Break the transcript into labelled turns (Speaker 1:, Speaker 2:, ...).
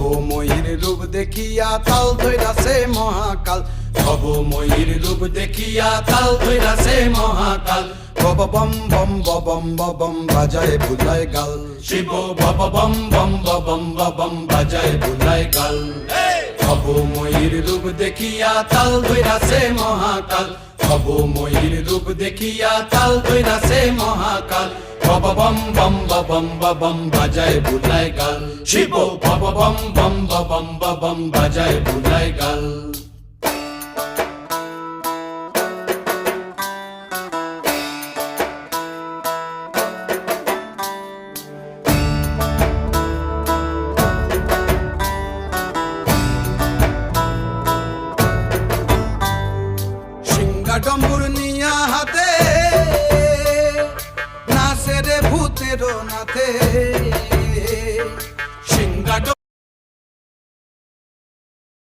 Speaker 1: ভবময়ীর রূপ দেখিয়া তাল ধইরাছে মহাকাল, ভবময়ীর রূপ দেখিয়া তাল ধইরাছে মহাকাল। বব বম বম বম বম বাজায় বুলায় গাল, শিব বব বম বম বম বম বাজায় বুলায় গাল। ভবময়ীর রূপ দেখিয়া তাল ধইরাছে মহাকাল, ভবময়ীর রূপ দেখিয়া তাল ধইরাছে মহাকাল। বব বম বম বম বাজায় বুলায় গাল, শিব বব বম বম বম বাজায় বুলায় গাল। ডম্বুর নিয়া হাতে নাচে রে ভূতের নাথে,